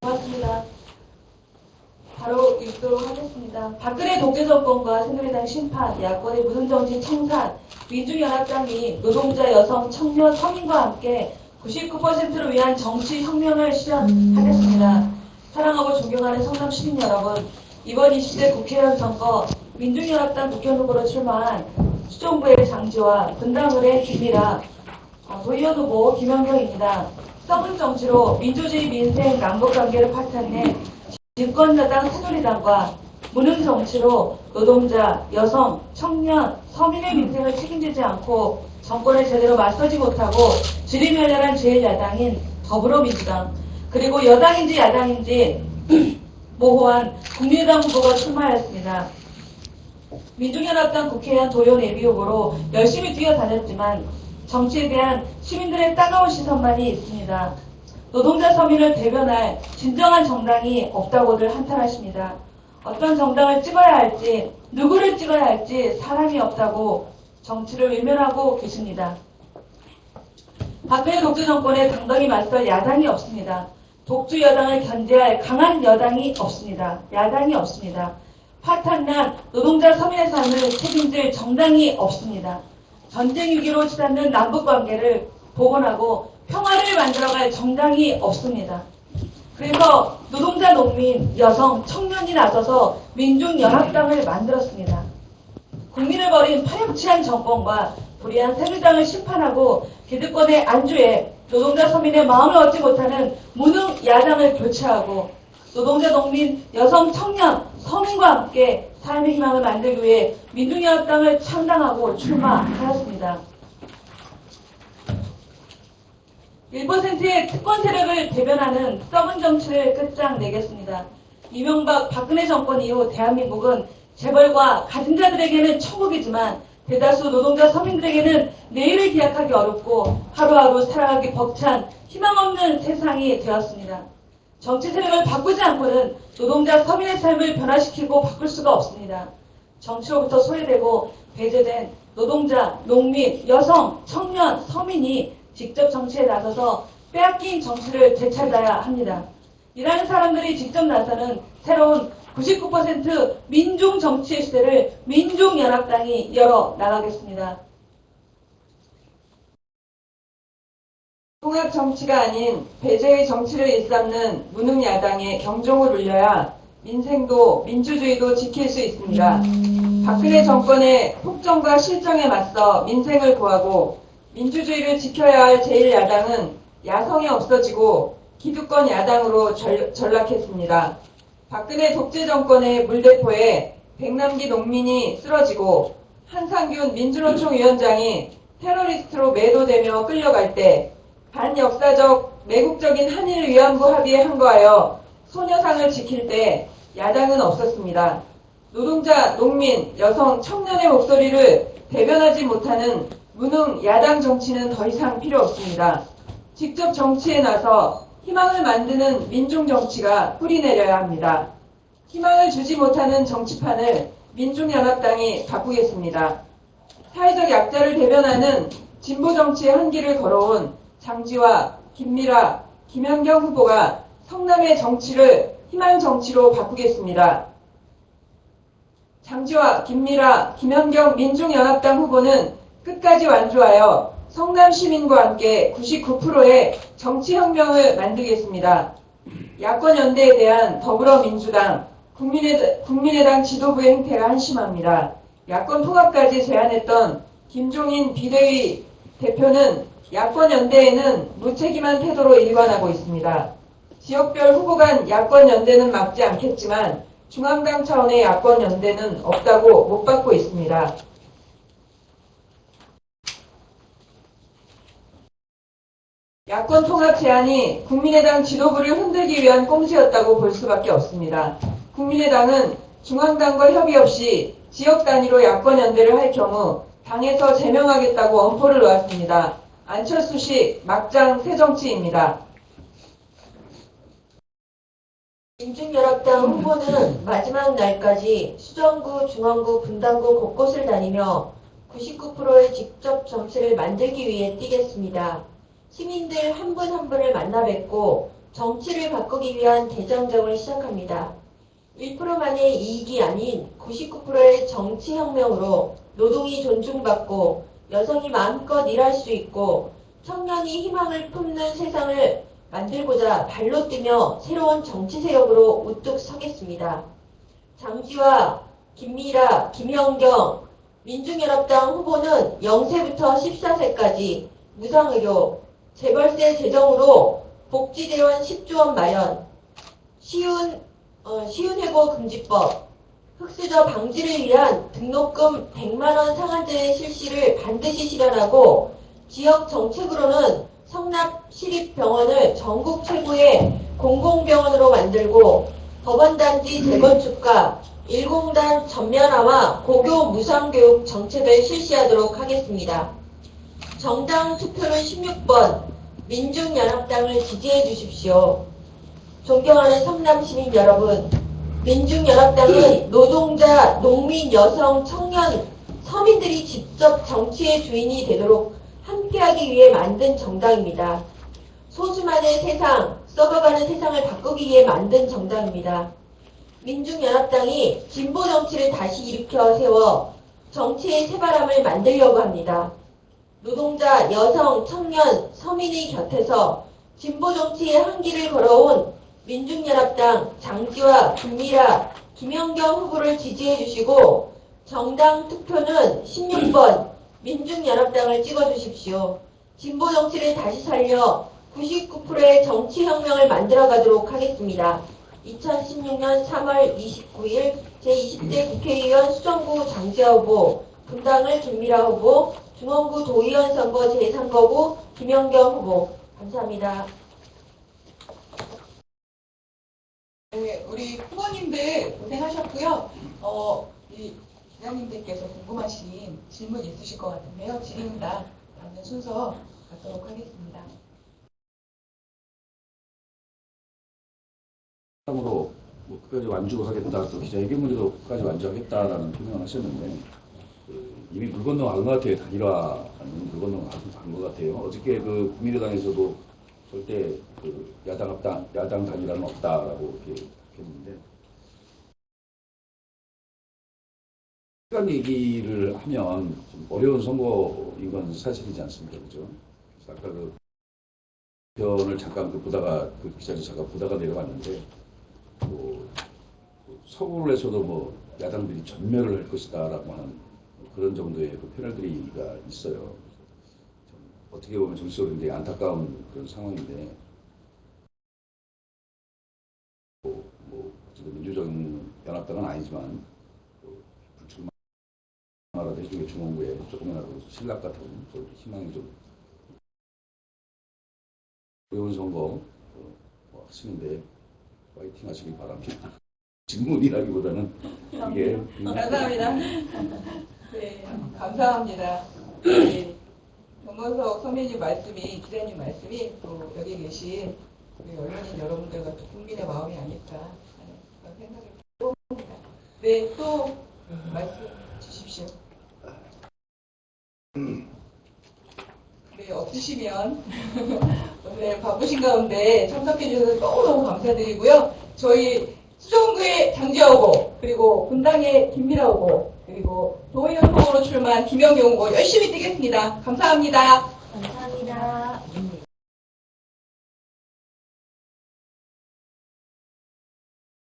고맙습니다. 바로 읽도록 하겠습니다. 박근혜 독재정권과 새누리당 심판, 야권의 무능정치 청산, 민중연합당 및 노동자, 여성, 청년, 서민과 함께 99%를 위한 정치혁명을 실현하겠습니다. 사랑하고 존경하는 성남 시민 여러분, 이번 20대 국회의원 선거 민중연합당 국회의원 후보로 출마한 수정부의 장지와 분당을의 김미라, 도의원 후보 김연경입니다. 썩은 정치로 민주주의 민생 남북관계를 파탄내 집권여당 새누리당과 무능 정치로 노동자, 여성, 청년, 서민의 민생을 책임지지 않고 정권을 제대로 맞서지 못하고 지리멸렬한 제1야당인 더불어민주당, 그리고 여당인지 야당인지 모호한 국민의당 후보가 출마하였습니다. 민중연합당 국회의원 도의원 예비후보로 열심히 뛰어다녔지만 정치에 대한 시민들의 따가운 시선만이 있습니다. 노동자 서민을 대변할 진정한 정당이 없다고들 한탄하십니다. 어떤 정당을 찍어야 할지, 누구를 찍어야 할지 사람이 없다고 정치를 외면하고 계십니다. 박근혜 독재 정권에 당당히 맞설 야당이 없습니다. 독주 여당을 견제할 강한 여당이 없습니다. 야당이 없습니다. 파탄난 노동자 서민의 삶을 책임질 정당이 없습니다. 전쟁 위기로 치닫는 남북관계를 복원하고 평화를 만들어갈 정당이 없습니다. 그래서 노동자, 농민, 여성, 청년이 나서서 민중연합당을 만들었습니다. 국민을 버린 파렴치한 정권과 불의한 새누리당을 심판하고 기득권의 안주에 노동자 서민의 마음을 얻지 못하는 무능 야당을 교체하고 노동자, 농민, 여성, 청년, 서민과 함께 삶의 희망을 만들기 위해 민중연합당을 창당하고 출마하였습니다. 1%의 특권 세력을 대변하는 썩은 정치를 끝장내겠습니다. 이명박, 박근혜 정권 이후 대한민국은 재벌과 가진 자들에게는 천국이지만 대다수 노동자 서민들에게는 내일을 기약하기 어렵고 하루하루 살아가기 벅찬 희망 없는 세상이 되었습니다. 정치 세력을 바꾸지 않고는 노동자 서민의 삶을 변화시키고 바꿀 수가 없습니다. 정치로부터 소외되고 배제된 노동자, 농민, 여성, 청년, 서민이 직접 정치에 나서서 빼앗긴 정치를 되찾아야 합니다. 일하는 사람들이 직접 나서는 새로운 99% 민중 정치의 시대를 민중연합당이 열어 나가겠습니다. 통합 정치가 아닌 배제의 정치를 일삼는 무능 야당에 경종을 울려야 민생도 민주주의도 지킬 수 있습니다. 박근혜 정권의 폭정과 실정에 맞서 민생을 구하고 민주주의를 지켜야 할 제1야당은 야성이 없어지고 기득권 야당으로 전락했습니다. 박근혜 독재 정권의 물대포에 백남기 농민이 쓰러지고 한상균 민주노총 위원장이 테러리스트로 매도되며 끌려갈 때 반역사적 매국적인 한일 위안부 합의에 항거하여 소녀상을 지킬 때 야당은 없었습니다. 노동자, 농민, 여성, 청년의 목소리를 대변하지 못하는 무능 야당 정치는 더 이상 필요 없습니다. 직접 정치에 나서 희망을 만드는 민중 정치가 뿌리내려야 합니다. 희망을 주지 못하는 정치판을 민중연합당이 바꾸겠습니다. 사회적 약자를 대변하는 진보 정치의 한길을 걸어온 장지와 김미라, 김연경 후보가 성남의 정치를 희망 정치로 바꾸겠습니다. 장지와 김미라, 김연경 민중연합당 후보는 끝까지 완주하여 성남 시민과 함께 99%의 정치혁명을 만들겠습니다. 야권연대에 대한 더불어민주당, 국민의당 지도부의 행태가 한심합니다. 야권 통합까지 제안했던 김종인 비대위 대표는 야권연대에는 무책임한 태도로 일관하고 있습니다. 지역별 후보 간 야권연대는 막지 않겠지만 중앙당 차원의 야권연대는 없다고 못 받고 있습니다. 야권 통합 제안이 국민의당 지도부를 흔들기 위한 꼼수였다고 볼 수밖에 없습니다. 국민의당은 중앙당과 협의 없이 지역 단위로 야권 연대를 할 경우 당에서 제명하겠다고 엄포를 놓았습니다. 안철수식 막장 새정치입니다. 민중연합당 후보는 마지막 날까지 수정구, 중앙구, 분당구 곳곳을 다니며 99%의 직접 정치를 만들기 위해 뛰겠습니다. 시민들 한 분 한 분을 만나 뵙고 정치를 바꾸기 위한 대장정을 시작합니다. 1%만의 이익이 아닌 99%의 정치혁명으로 노동이 존중받고 여성이 마음껏 일할 수 있고 청년이 희망을 품는 세상을 만들고자 발로 뛰며 새로운 정치 세력으로 우뚝 서겠습니다. 장지화, 김미라, 김연경, 민중연합당 후보는 0세부터 14세까지 무상의료, 재벌세 제정으로 복지대원 10조 원 마련, 쉬운 해고 금지법, 흑수저 방지를 위한 등록금 100만원 상한제 실시를 반드시 실현하고 지역 정책으로는 성남 시립병원을 전국 최고의 공공병원으로 만들고 법원단지 재건축과 1공단 전면화와 고교 무상교육 정책을 실시하도록 하겠습니다. 정당 투표는 16번 민중연합당을 지지해 주십시오. 존경하는 성남시민 여러분, 민중연합당은 노동자, 농민, 여성, 청년, 서민들이 직접 정치의 주인이 되도록 함께하기 위해 만든 정당입니다. 소수만의 세상, 썩어가는 세상을 바꾸기 위해 만든 정당입니다. 민중연합당이 진보 정치를 다시 일으켜 세워 정치의 새바람을 만들려고 합니다. 노동자, 여성, 청년, 서민의 곁에서 진보 정치의 한길을 걸어온 민중연합당 장지화, 김미라, 김연경 후보를 지지해 주시고 정당 투표는 16번 민중연합당을 찍어주십시오. 진보 정치를 다시 살려 99%의 정치혁명을 만들어가도록 하겠습니다. 2016년 3월 29일 제20대 국회의원 수정구 장지화 후보, 분당을 김미라 후보, 중원구 도의원 선거 제3거구 김연경 후보. 감사합니다. 네, 우리 후보님들 고생하셨고요. 이 기자님들께서 궁금하신 질문 있으실 것 같은데요. 질의응답 받는 순서 갖도록 하겠습니다. 으로 뭐 끝까지 완주하겠다, 또 기자회견문에도 끝까지 완주하겠다라는 표명을 하셨는데 이미 물 건너간 것 같아요. 단일화는 물 건너간 것 같아요. 어저께 그 국민의당에서도 절대 그 야당 단일화는 없다라고 이렇게 했는데 시간 얘기를 하면 좀 어려운 선거인 건 사실이지 않습니까, 그죠? 그래서 아까 그 편을 잠깐 그 기자들 잠깐 보다가 내려갔는데. 서울에서도 뭐 야당들이 전멸을 할 것이다라고 하는 그런 정도의 그 패널들이가 있어요. 어떻게 보면 정치적으로 굉장히 안타까운 그런 상황인데, 지금 민주적 연합당은 아니지만 불출마라도 해주게 중원구에 조금이라도 신락 같은 희망이 좀 어려운 선거 하시는데 파이팅 하시기 바랍니다. 질문이라기보다는 이게 감사합니다. 네, 감사합니다. 네, 정건석 선배님 말씀이, 기자님 말씀이 또 여기 계신 우리 언론인 여러분들과 또 국민의 마음이 아닐까 하는 그런 생각을 해봅니다. 네, 또 말씀 주십시오. 네, 없으시면 오늘 바쁘신 가운데 참석해 주셔서 너무너무 감사드리고요. 저희 수정구의 장지화 후보, 그리고 분당의 김미라 후보, 그리고 도의원 후보로 출마한 김연경 후보 열심히 뛰겠습니다. 감사합니다. 감사합니다.